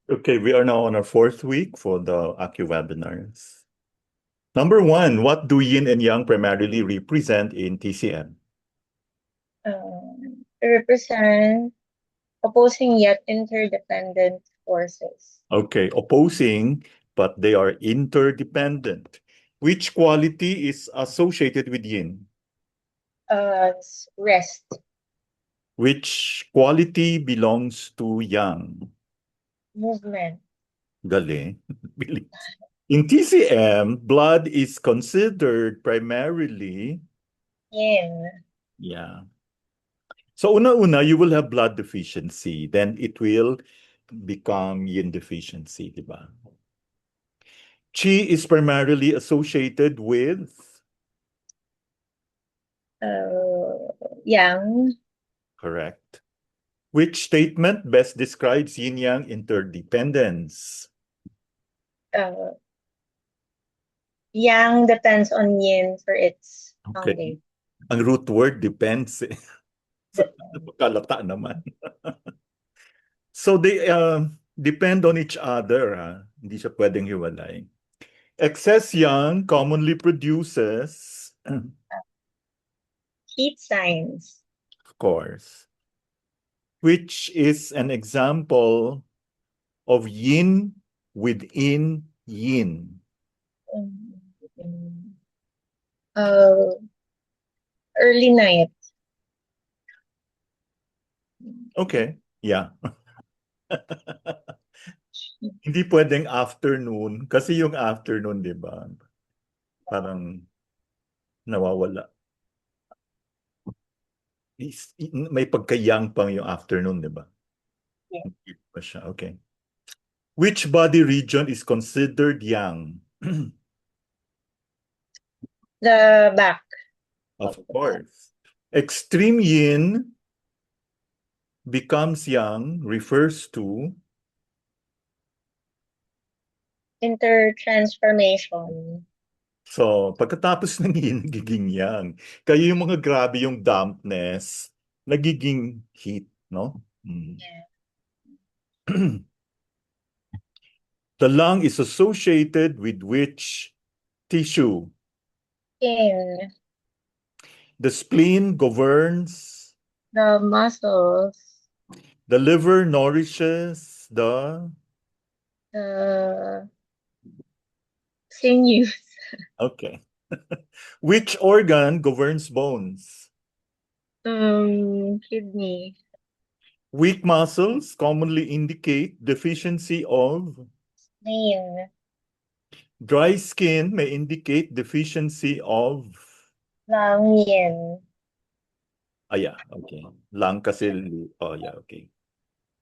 Okay, we are now on our fourth week for the Aki webinars. Number one, what do yin and yang primarily represent in TCM? Represent opposing yet interdependent forces. Okay, opposing, but they are interdependent. Which quality is associated with yin? Rest. Which quality belongs to yang? Movement. Galing. Bilis. In TCM, blood is considered primarily, Yin. yeah. So una-una, you will have blood deficiency. Then it will become yin deficiency, di ba? Qi is primarily associated with, Yang. correct. Which statement best describes yin-yang interdependence? Uh, yang depends on yin for its Okay. foundation. Ang root word depends. So, kalata naman. So they depend on each other. Hindi siya pwedeng hiwalay. Excess yang commonly produces, Heat signs. of course, which is an example of yin within yin. Uh, Early night. Okay, yeah. Hindi pwedeng afternoon kasi yung afternoon, di ba? Parang nawawala. May pagka-yang pang yung afternoon, di ba? Yeah. Hindi pa siya. Okay. Which body region is considered yang? The back. Of course. Extreme yin becomes yang refers to, Intertransformation. so pagkatapos ng yin, nagiging yang. Kaya yung mga grabe yung dampness, nagiging heat, no? Mm. Yeah. The lung is associated with which tissue? Skin. The spleen governs, The muscles. the liver nourishes the, The sinews. okay. Which organ governs bones? Kidney. Weak muscles commonly indicate deficiency of, Spleen. dry skin may indicate deficiency of, Lung yin. yeah, okay. Lung kasi, oh yeah, okay.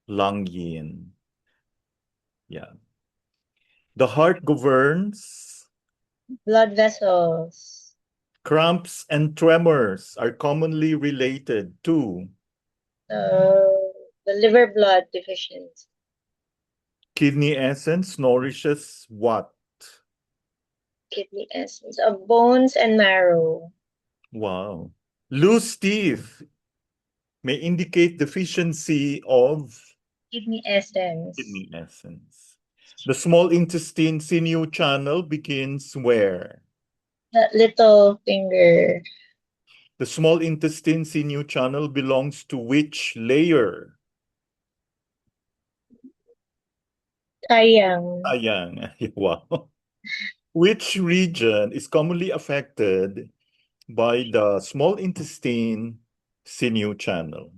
Lung yin. Yeah. The heart governs, Blood vessels. cramps and tremors are commonly related to, The liver blood deficiency. kidney essence nourishes what? Kidney essence. Of bones and marrow. Wow. Loose teeth may indicate deficiency of, Kidney essence. kidney essence. The small intestine sinew channel begins where? The little finger. The small intestine sinew channel belongs to which layer? Sayang. Ayan. Wow. Which region is commonly affected by the small intestine sinew channel?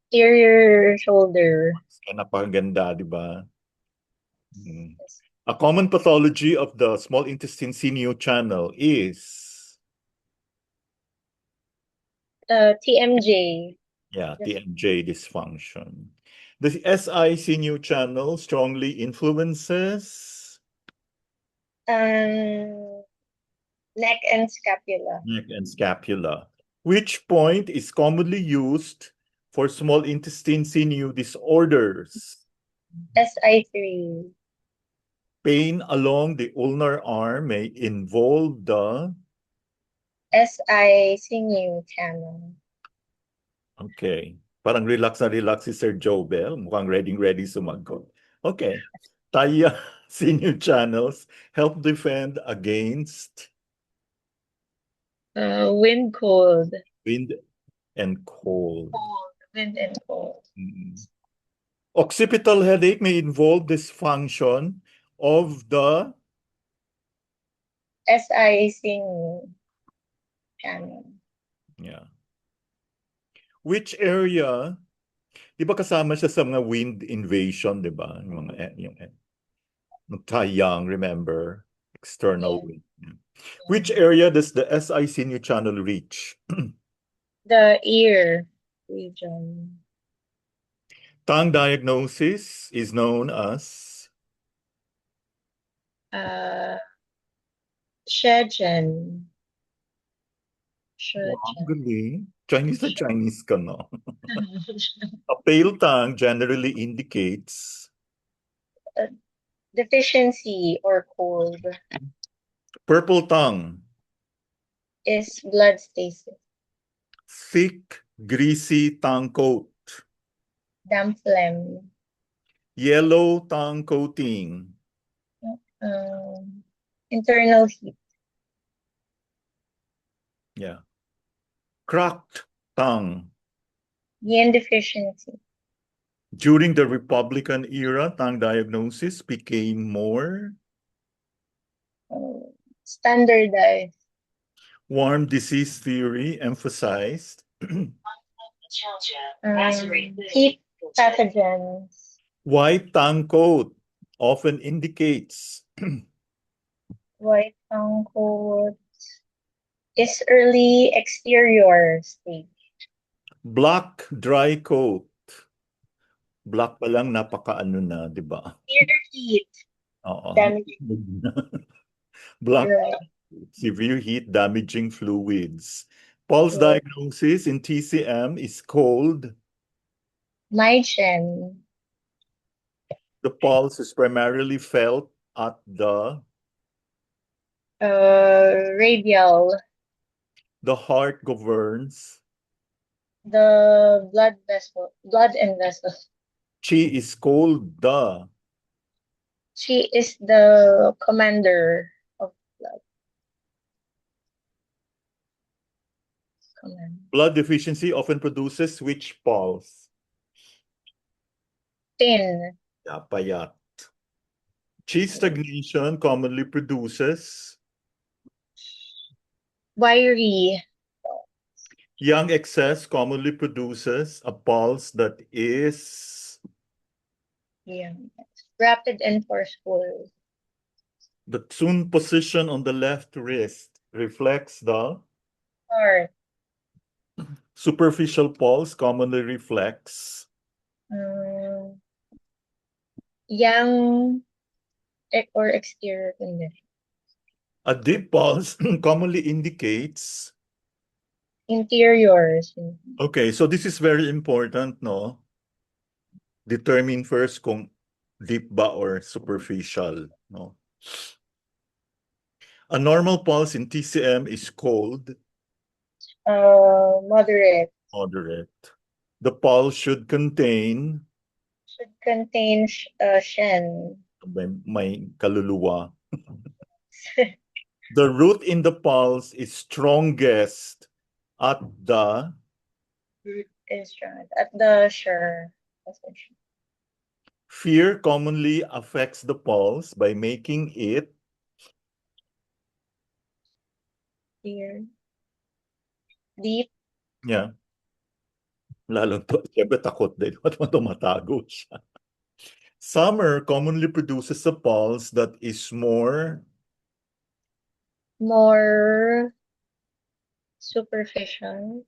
Posterior shoulder. Napakaganda, di ba? Mm. A common pathology of the small intestine sinew channel is, TMJ. yeah, TMJ dysfunction. The SI sinew channel strongly influences Um, Neck and scapula. neck and scapula. Which point is commonly used for small intestine sinew disorders? SI3. Pain along the ulnar arm may involve the, SI sinew channel. Okay. Parang relax na relax si Sir Jobel. Mukhang ready sumagot. Okay. Taya senior channels help defend against Wind cold. wind and cold. Cold. Wind and cold. Mm. Occipital headache may involve dysfunction of the SI sing channel. yeah. Which area, di ba kasama siya sa mga wind invasion, di ba? Yung Taiyang, remember? External Yeah. wind. Which area does the SI senior channel reach? The ear region. Tongue diagnosis is known as Uh, Shenzhen. wow, Shenzhen. galing. Chinese na Chinese ka na. A pale tongue generally indicates Deficiency or cold purple tongue, is blood stasis. thick, greasy tongue coat, Damp phlegm. yellow tongue coating, Internal heat. yeah, cracked tongue. Yin deficiency. During the Republican era, tongue diagnosis became more Standardized. warm disease theory emphasized Heat pathogens. white tongue coat often indicates White tongue coat is early exterior stage. black dry coat. Black pa lang napakaano na, di ba? Severe heat. Oo. Damaging. Black Right. severe heat damaging fluids. Pulse Right. diagnosis in TCM is called Mygen. the pulse is primarily felt at the Radial. the heart governs. The blood and vessels. Chi is called the She is the commander of blood. blood deficiency often produces which pulse? Thin. Yeah, payat. Chi stagnation commonly produces Wiry. yang excess commonly produces a pulse that is Yeah. Rapid and forceful. the Tsun position on the left wrist reflects the Heart. superficial pulse commonly reflects Yang or exterior condition. a deep pulse commonly indicates. Interiors. Okay, so this is very important, no? Determine first kung deep ba or superficial, no? A normal pulse in TCM is called Moderate. moderate. The pulse should contain Should contain Shen. may kaluluwa. The root in the pulse is strongest at the Is strong. At the sure. fear commonly affects the pulse by making it Here. Deep. yeah. Lalo to, siyempre takot din. Ba't mo tumatago siya? Summer commonly produces a pulse that is more Superficial.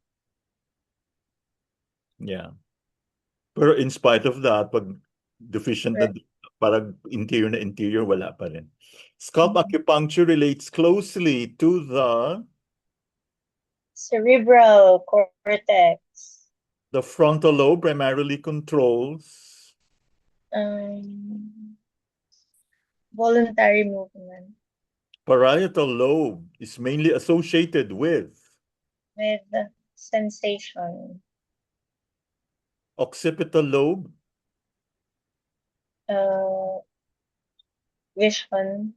yeah. Pero in spite of that, pag deficient na Right. parang interior, wala pa rin. Scalp acupuncture relates closely to the Cerebral cortex. frontal lobe primarily controls Voluntary movement. parietal lobe is mainly associated with With sensation. Occipital lobe, Vision.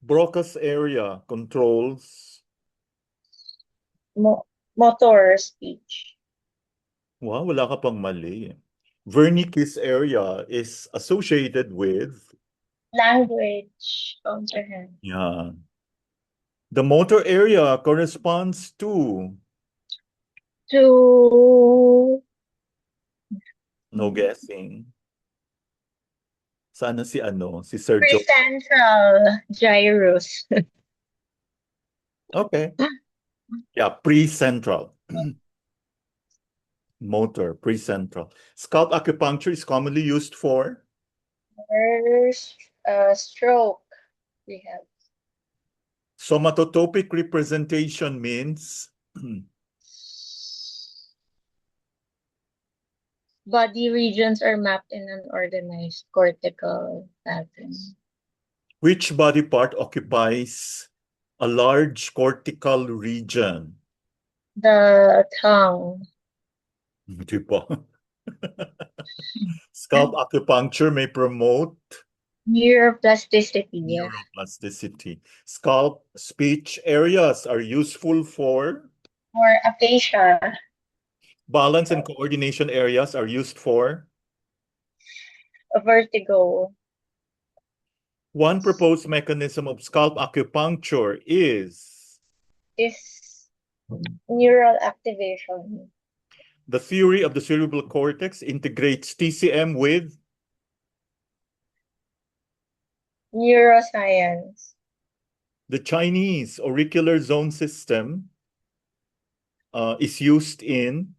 Broca's area controls. Motor speech. Wow, wala ka pang mali. Wernicke's area is associated with. Language comprehension. Yeah. The motor area corresponds to. To No guessing. Sana si Sir Joe. Precentral gyrus. Okay. Yeah, precentral. Motor, precentral. Scalp acupuncture is commonly used for. There's stroke. We have Somatotopic representation means. body regions are mapped in an organized cortical pattern. Which body part occupies a large cortical region? The tongue. Di ba? Scalp acupuncture may promote Neuroplasticity. neuroplasticity. Scalp speech areas are useful for. Or aphasia. Balance and coordination areas are used for. Vertigo. One proposed mechanism of scalp acupuncture is. Neural activation. The theory of the cerebral cortex integrates TCM with. Neuroscience. The Chinese auricular zone system is used in.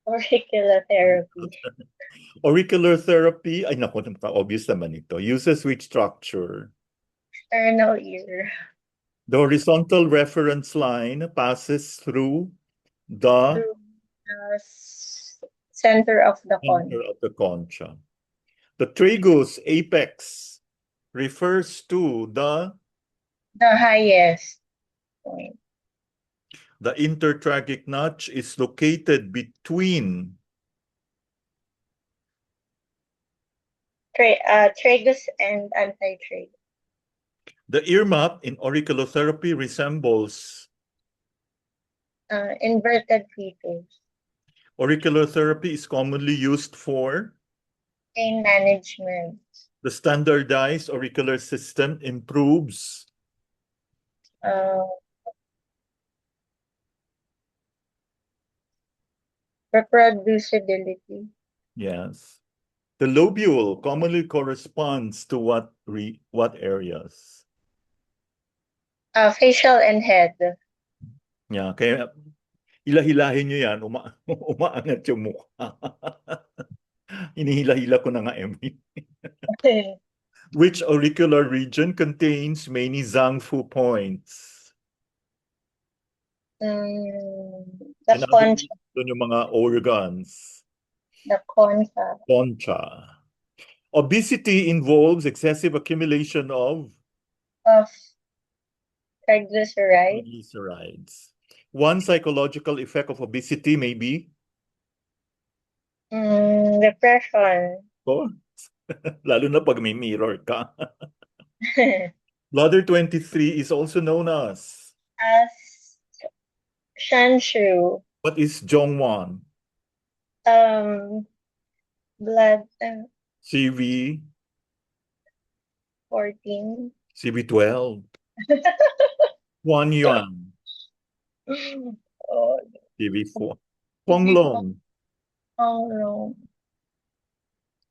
Auricular therapy. Auricular therapy, ay naku, obvious naman ito. Uses which structure? External ear. The horizontal reference line passes through the. Through the center of the concha. Center of the concha. The tragus apex refers to the. The highest point. The intertrachic notch is located between. Tragus and antitragus. The ear map in auriculotherapy resembles. Inverted features. Auriculotherapy is commonly used for. Pain management. The standardized auricular system improves. Reproducibility. Yes. The lobule commonly corresponds to what areas? Facial and head. Yeah, kaya hilahilahin nyo yan, umaangat yung mukha. Hinihila-hila ko na nga, Emmy. Which auricular region contains many Zhangfu points? The concha. Doon yung mga organs. The concha. Concha. Obesity involves excessive accumulation of. Triglycerides. One psychological effect of obesity may be. Depression. Oh, lalo na pag may mirror ka. Bladder 23 is also known as. Shanshu. What is Zhongwan? Blood. CV. 14. CV12. Huan Yuan. CV4. Honglong. Honglong.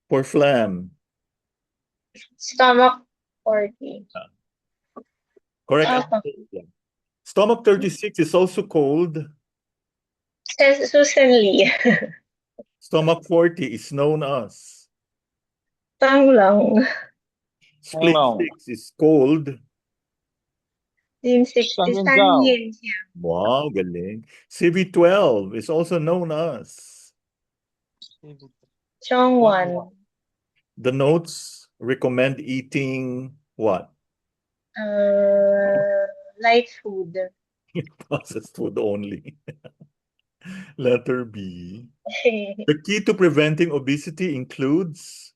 For phlegm. Stomach 40. Correct. Stomach 36 is also called. Susan Lee. Stomach 40 is known as. Tanglong. Split 6 is called. Team 6 is Sanyin. Wow, galing. CV12 is also known as. Chongwan. The notes recommend eating what? Light food. Processed food only. Letter B. The key to preventing obesity includes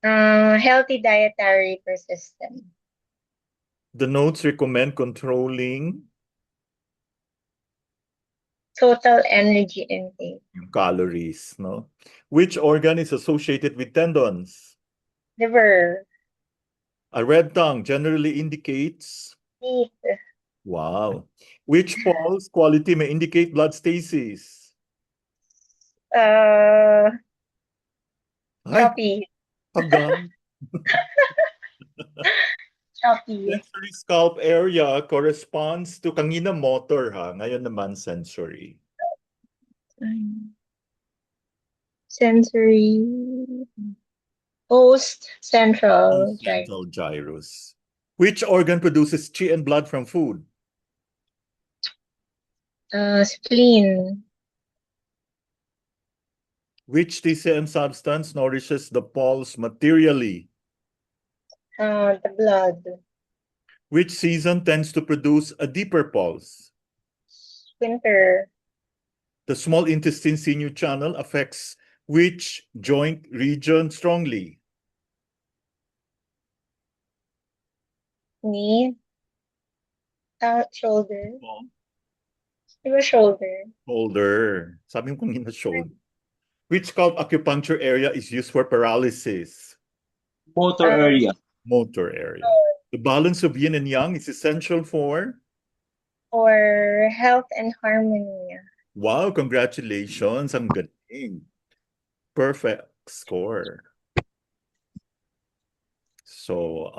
Healthy dietary persistence. the notes recommend controlling Total energy intake. yung calories, no? Which organ is associated with tendons? Liver. A red tongue generally indicates, Teeth. wow. Which pulse quality may indicate blood stasis? Uh, Ay, choppy. pagang. Choppy. Sensory scalp area corresponds to kanina motor ha, ngayon naman sensory. Sensory. Post central. Right. Central gyrus. Which organ produces chi and blood from food? Spleen. Which TCM substance nourishes the pulse materially? The blood. Which season tends to produce a deeper pulse? Winter. The small intestine sinew channel affects which joint region strongly? Knee. Shoulder. It was shoulder. Shoulder. Sabi mo kanina shoulder. Which scalp acupuncture area is used for paralysis? Motor area. Motor area. The balance of yin and yang is essential for? For health and harmony. Wow, congratulations. Ang galing. Perfect score. So,